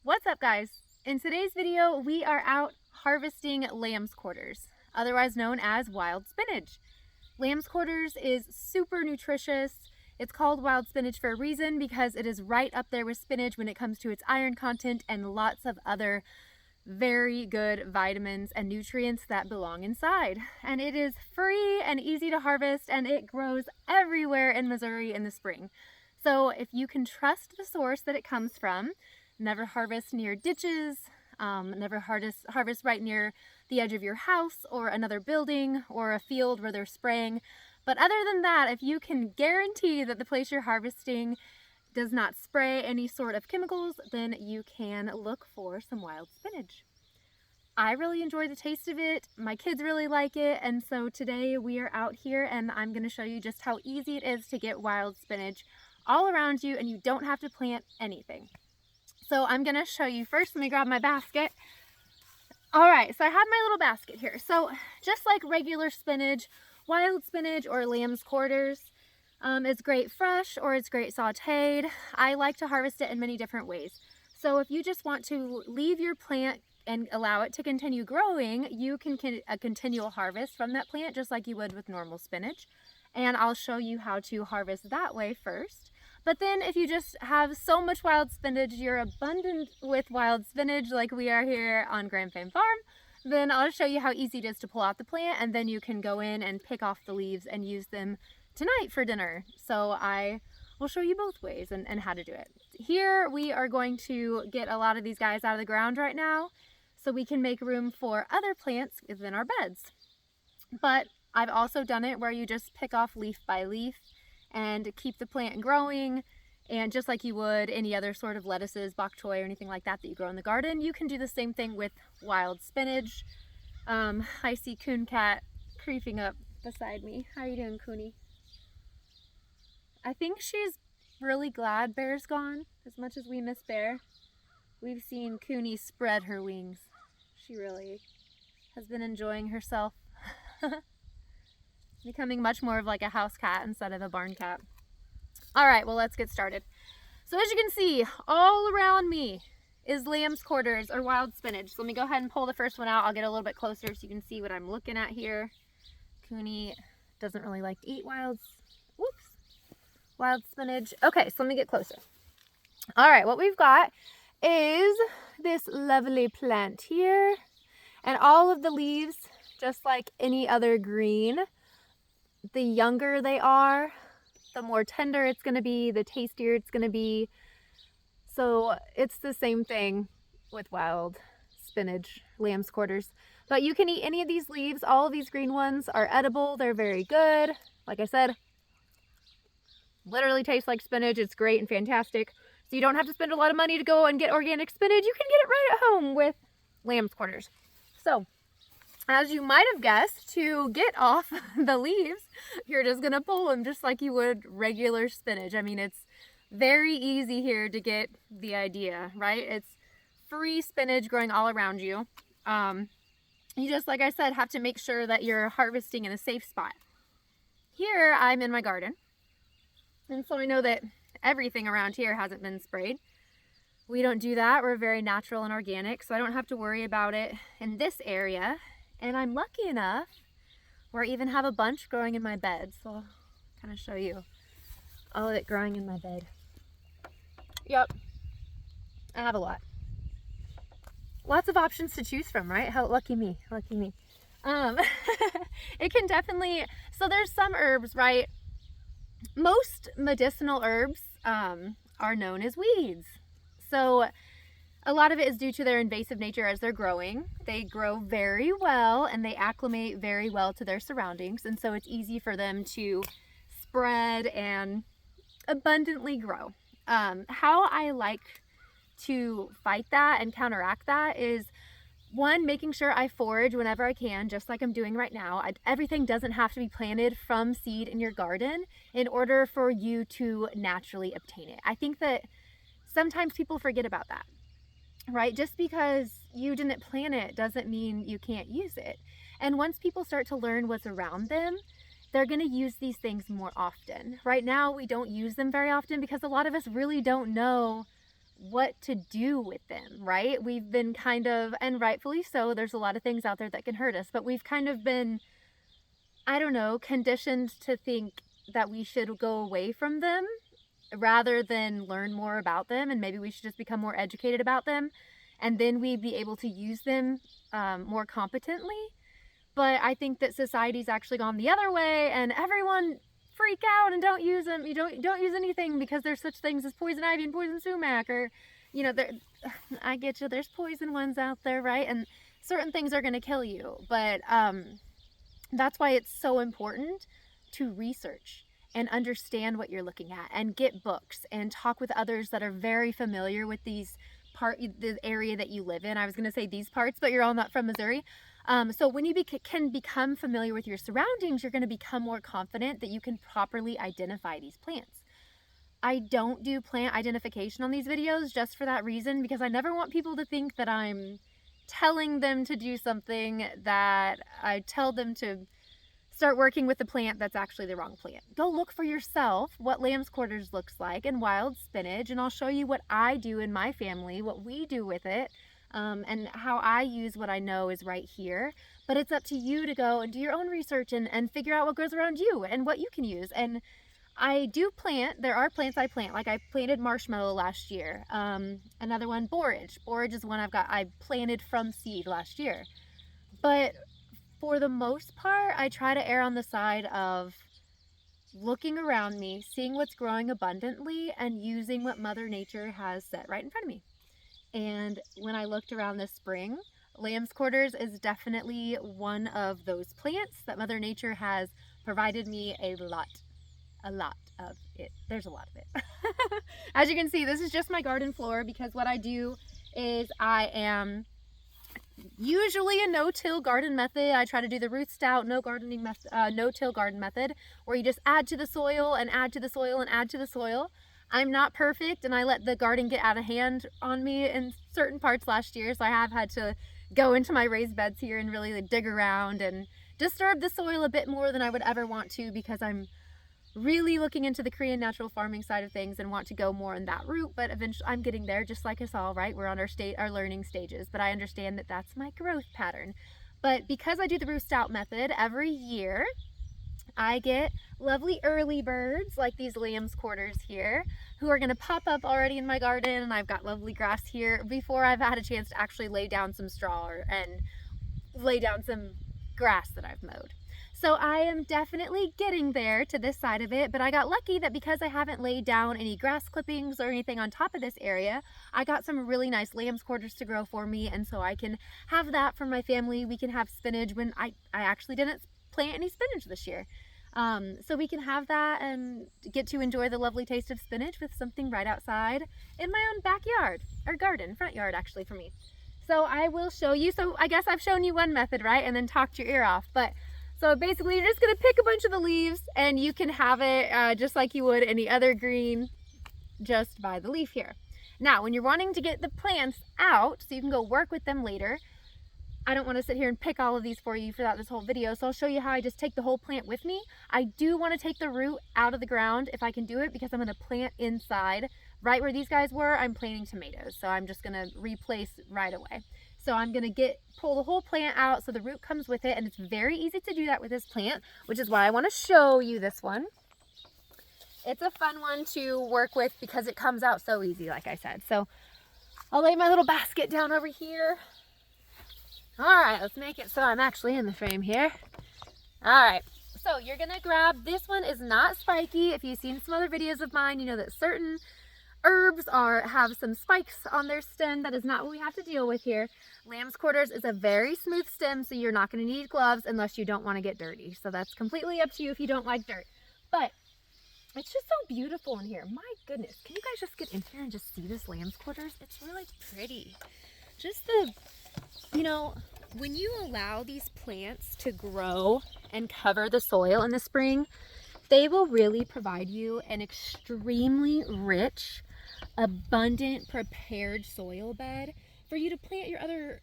What's up, guys? In today's video, we are out harvesting lamb's quarters, otherwise known as wild spinach. Lamb's quarters is super nutritious. It's called wild spinach for a reason because it is right up there with spinach when it comes to its iron content and lots of other very good vitamins and nutrients that belong inside. And it is free and easy to harvest, and it grows everywhere in Missouri in the spring. So if you can trust the source that it comes from, never harvest near ditches, never harvest right near the edge of your house or another building or a field where they're spraying. But other than that, if you can guarantee that the place you're harvesting does not spray any sort of chemicals, then you can look for some wild spinach. I really enjoy the taste of it. My kids really like it. And so today we are out here and I'm going to show you just how easy it is to get wild spinach all around you, and you don't have to plant anything. So I'm going to show you first. Let me grab my basket. All right, so I have my little basket here. So just like regular spinach, wild spinach or lamb's quarters, it's great fresh or it's great sauteed. I like to harvest it in many different ways. So if you just want to leave your plant and allow it to continue growing, you can a continual harvest from that plant just like you would with normal spinach. And I'll show you how to harvest that way first. But then if you just have so much wild spinach, you're abundant with wild spinach like we are here on Grand Fame Farm, then I'll show you how easy it is to pull out the plant, and then you can go in and pick off the leaves and use them tonight for dinner. So I will show you both ways and how to do it. Here we are going to get a lot of these guys out of the ground right now so we can make room for other plants within our beds. But I've also done it where you just pick off leaf by leaf and keep the plant growing, and just like you would any other sort of lettuces, bok choy, or anything like that you grow in the garden, you can do the same thing with wild spinach. I see Coon Cat creeping up beside me. How are you doing, Cooney? I think she's really glad Bear's gone. As much as we miss Bear, we've seen Cooney spread her wings. She really has been enjoying herself. Becoming much more of like a house cat instead of a barn cat. All right, well, let's get started. So as you can see, all around me is lamb's quarters or wild spinach. So let me go ahead and pull the first one out. I'll get a little bit closer so you can see what I'm looking at here. Cooney doesn't really like to eat wild spinach. Okay, so let me get closer. All right, what we've got is this lovely plant here, and all of the leaves, just like any other green, the younger they are, the more tender it's going to be, the tastier it's going to be. So it's the same thing with wild spinach, lamb's quarters. But you can eat any of these leaves. All of these green ones are edible. They're very good. Like I said, literally tastes like spinach. It's great and fantastic. So you don't have to spend a lot of money to go and get organic spinach. You can get it right at home with lamb's quarters. So as you might have guessed, to get off the leaves, you're just going to pull them just like you would regular spinach. I mean, it's very easy here to get the idea, right? It's free spinach growing all around you. You just, like I said, have to make sure that you're harvesting in a safe spot. Here, I'm in my garden, and so I know that everything around here hasn't been sprayed. We don't do that. We're very natural and organic, so I don't have to worry about it in this area. And I'm lucky enough where I even have a bunch growing in my bed. So I'll kind of show you all of it growing in my bed. Yep, I have a lot. Lots of options to choose from, right? How lucky me, lucky me. It can definitely, so there's some herbs, right? Most medicinal herbs are known as weeds. So a lot of it is due to their invasive nature as they're growing. They grow very well and they acclimate very well to their surroundings. And so it's easy for them to spread and abundantly grow. How I like to fight that and counteract that is, one, making sure I forage whenever I can, just like I'm doing right now. Everything doesn't have to be planted from seed in your garden in order for you to naturally obtain it. I think that sometimes people forget about that. Right? Just because you didn't plant it doesn't mean you can't use it. And once people start to learn what's around them, they're going to use these things more often. Right now, we don't use them very often because a lot of us really don't know what to do with them, right? We've been kind of, and rightfully so, there's a lot of things out there that can hurt us, but we've kind of been, I don't know, conditioned to think that we should go away from them rather than learn more about them, and maybe we should just become more educated about them, and then we'd be able to use them more competently. But I think that society's actually gone the other way, and everyone freak out and don't use them. You don't use anything because there's such things as poison ivy and poison sumac, or I get you, there's poison ones out there, right? And certain things are going to kill you, but that's why it's so important to research and understand what you're looking at, and get books and talk with others that are very familiar with the area that you live in. I was going to say these parts, but you're all not from Missouri. So when you can become familiar with your surroundings, you're going to become more confident that you can properly identify these plants. I don't do plant identification on these videos just for that reason, because I never want people to think that I'm telling them to do something that I tell them to start working with the plant that's actually the wrong plant. Go look for yourself what lamb's quarters looks like and wild spinach, and I'll show you what I do in my family, what we do with it. And how I use what I know is right here. But it's up to you to go and do your own research and figure out what grows around you and what you can use. And I do plant, there are plants I plant, like I planted marshmallow last year. Another one, borage. Borage is one I planted from seed last year. But for the most part, I try to err on the side of looking around me, seeing what's growing abundantly, and using what Mother Nature has set right in front of me. And when I looked around this spring, lamb's quarters is definitely one of those plants that Mother Nature has provided me a lot of it. There's a lot of it. As you can see, this is just my garden floor, because what I do is I am usually a no-till garden method. I try to do the root stout no-till garden method, where you just add to the soil and add to the soil and add to the soil. I'm not perfect, and I let the garden get out of hand on me in certain parts last year, so I have had to go into my raised beds here and really dig around and disturb the soil a bit more than I would ever want to, because I'm really looking into the Korean natural farming side of things and want to go more in that route. But eventually I'm getting there, just like us all, right? We're on our learning stages, but I understand that that's my growth pattern. But because I do the root stout method every year, I get lovely early birds like these lamb's quarters here, who are going to pop up already in my garden, and I've got lovely grass here before I've had a chance to actually lay down some straw and lay down some grass that I've mowed. So I am definitely getting there to this side of it, but I got lucky that because I haven't laid down any grass clippings or anything on top of this area, I got some really nice lamb's quarters to grow for me, and so I can have that for my family. We can have spinach when I actually didn't plant any spinach this year. So we can have that and get to enjoy the lovely taste of spinach with something right outside in my own backyard, or garden, front yard actually for me. So I will show you. So I guess I've shown you one method, right? And then talked your ear off. But so basically you're just going to pick a bunch of the leaves, and you can have it just like you would any other green, just by the leaf here. Now, when you're wanting to get the plants out so you can go work with them later, I don't want to sit here and pick all of these for you throughout this whole video, so I'll show you how I just take the whole plant with me. I do want to take the root out of the ground if I can do it, because I'm going to plant inside. Right where these guys were, I'm planting tomatoes, so I'm just going to replace right away. So I'm going to pull the whole plant out so the root comes with it, and it's very easy to do that with this plant, which is why I want to show you this one. It's a fun one to work with because it comes out so easy, like I said. So I'll lay my little basket down over here. All right, let's make it so I'm actually in the frame here. All right, so you're gonna grab, this one is not spiky. If you've seen some other videos of mine, you know that certain herbs have some spikes on their stem. That is not what we have to deal with here. Lamb's quarters is a very smooth stem, so you're not gonna need gloves unless you don't wanna get dirty. So that's completely up to you if you don't like dirt. But it's just so beautiful in here. My goodness, can you guys just get in here and just see this lamb's quarters? It's really pretty. Just when you allow these plants to grow and cover the soil in the spring, they will really provide you an extremely rich, abundant, prepared soil bed for you to plant your other,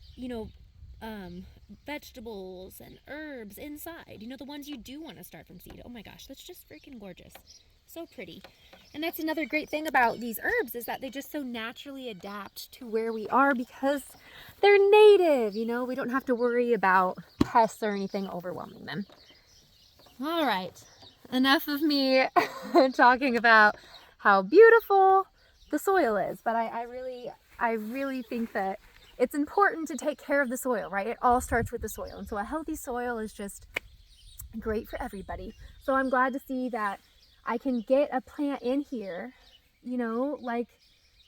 vegetables and herbs inside. The ones you do want to start from seed. Oh my gosh, that's just freaking gorgeous. so pretty. And that's another great thing about these herbs, is that they just so naturally adapt to where we are because they're native. You know, we don't have to worry about pests or anything overwhelming them. All right, enough of me talking about how beautiful the soil is, but I really think that it's important to take care of the soil, right? It all starts with the soil. And so a healthy soil is just great for everybody. So I'm glad to see that I can get a plant in here, you know, like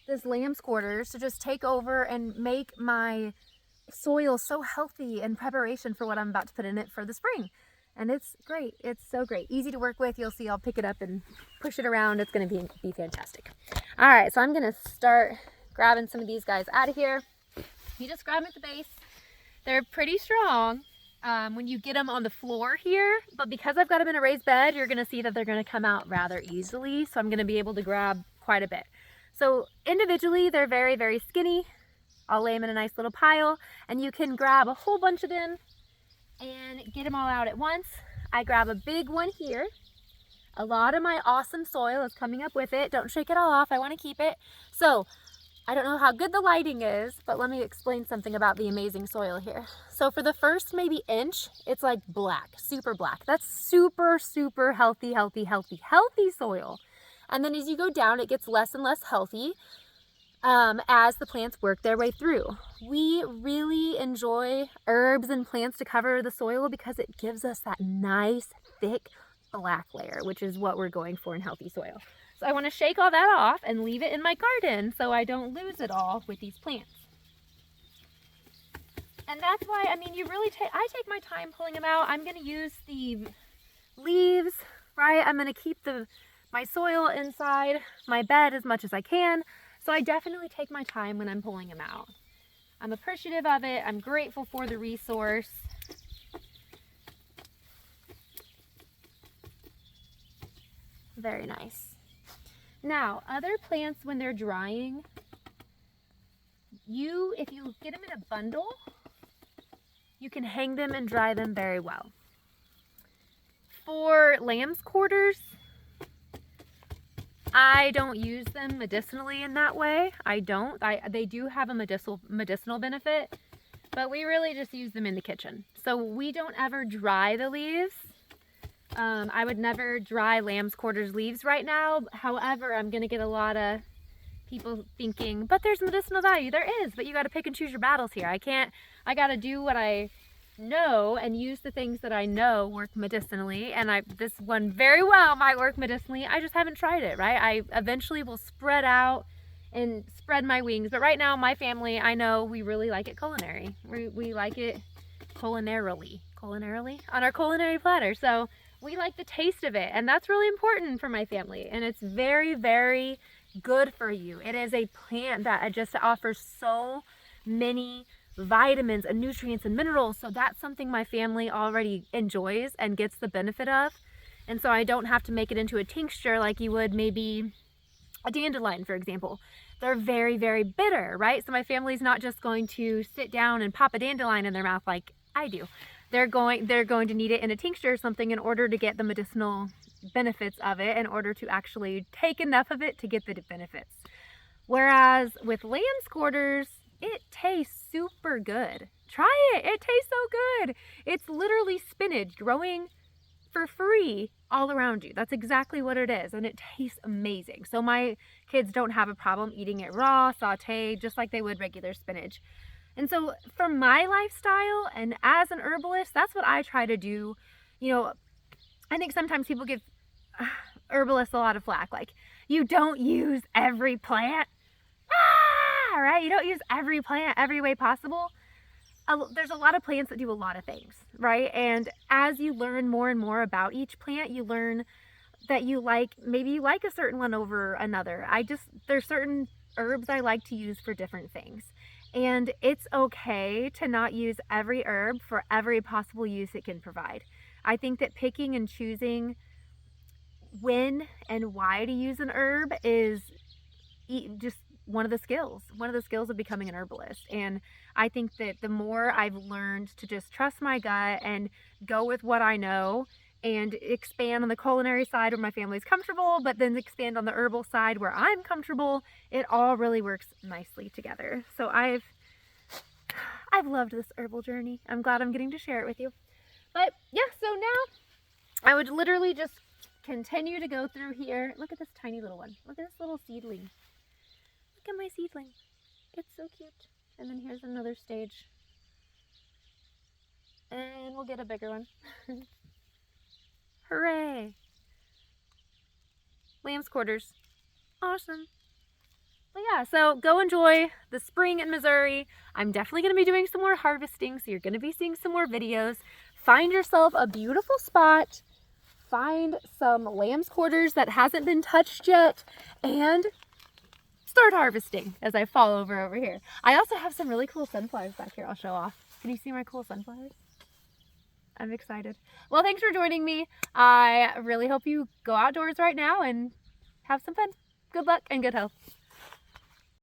this lamb's quarters, to just take over and make my soil so healthy in preparation for what I'm about to put in it for the spring. And it's great. It's so great. Easy to work with. You'll see I'll pick it up and push it around. It's going to be fantastic. All right, so I'm going to start grabbing some of these guys out of here. You just grab them at the base. They're pretty strong when you get them on the floor here, but because I've got them in a raised bed, you're going to see that they're going to come out rather easily. So I'm going to be able to grab quite a bit. So individually, they're very, very skinny. I'll lay them in a nice little pile, and you can grab a whole bunch of them and get them all out at once. I grab a big one here. A lot of my awesome soil is coming up with it. Don't shake it all off. I want to keep it. So I don't know how good the lighting is, but let me explain something about the amazing soil here. So for the first maybe inch, it's like black, super black. That's super, super healthy, healthy, healthy, healthy soil. And then as you go down, it gets less and less healthy as the plants work their way through. We really enjoy herbs and plants to cover the soil because it gives us that nice, thick, black layer, which is what we're going for in healthy soil. So I want to shake all that off and leave it in my garden so I don't lose it all with these plants. And that's why, I mean, I take my time pulling them out. I'm going to use the leaves, right? I'm going to keep my soil inside my bed as much as I can. So I definitely take my time when I'm pulling them out. I'm appreciative of it. I'm grateful for the resource. Very nice. Now, other plants, when they're drying, if you get them in a bundle, you can hang them and dry them very well. For lamb's quarters, I don't use them medicinally in that way. I don't. They do have a medicinal benefit, but we really just use them in the kitchen. So we don't ever dry the leaves. I would never dry lamb's quarters leaves right now. However, I'm going to get a lot of people thinking, but there's medicinal value. There is, but you got to pick and choose your battles here. I got to do what I know and use the things that I know work medicinally. And this one very well might work medicinally. I just haven't tried it, right? I eventually will spread out and spread my wings. But right now, my family, I know we really like it culinary. We like it culinarily on our culinary platter. So we like the taste of it, and that's really important for my family, and it's very, very good for you. It is a plant that just offers so many vitamins and nutrients and minerals, so that's something my family already enjoys and gets the benefit of. And so I don't have to make it into a tincture like you would maybe a dandelion, for example. They're very, very bitter, right? So my family's not just going to sit down and pop a dandelion in their mouth like I do. They're going to need it in a tincture or something in order to get the medicinal benefits of it, in order to actually take enough of it to get the benefits. Whereas with lamb's quarters, it tastes super good. Try it. It tastes so good. It's literally spinach growing for free all around you. That's exactly what it is, and it tastes amazing. So my kids don't have a problem eating it raw, sauteed, just like they would regular spinach. And so for my lifestyle and as an herbalist, that's what I try to do. You know, I think sometimes people give herbalists a lot of flack. Like, you don't use every plant. Right? You don't use every plant every way possible. There's a lot of plants that do a lot of things, right? And as you learn more and more about each plant, you learn that maybe you like a certain one over another. There's certain herbs I like to use for different things. And it's okay to not use every herb for every possible use it can provide. I think that picking and choosing when and why to use an herb is just one of the skills of becoming an herbalist. And I think that the more I've learned to just trust my gut and go with what I know, and expand on the culinary side where my family's comfortable, but then expand on the herbal side where I'm comfortable. It all really works nicely together. So I've loved this herbal journey. I'm glad I'm getting to share it with you. But yeah, so now I would literally just continue to go through here. Look at this tiny little one. Look at this little seedling. Look at my seedling. It's so cute. And then here's another stage. And we'll get a bigger one. Hooray! Lamb's quarters. Awesome. But yeah, so go enjoy the spring in Missouri. I'm definitely going to be doing some more harvesting, so you're going to be seeing some more videos. Find yourself a beautiful spot. Find some lamb's quarters that hasn't been touched yet, and start harvesting as I fall over here. I also have some really cool sunflowers back here I'll show off. Can you see my cool sunflowers? I'm excited. Well, thanks for joining me. I really hope you go outdoors right now and have some fun. Good luck and good health.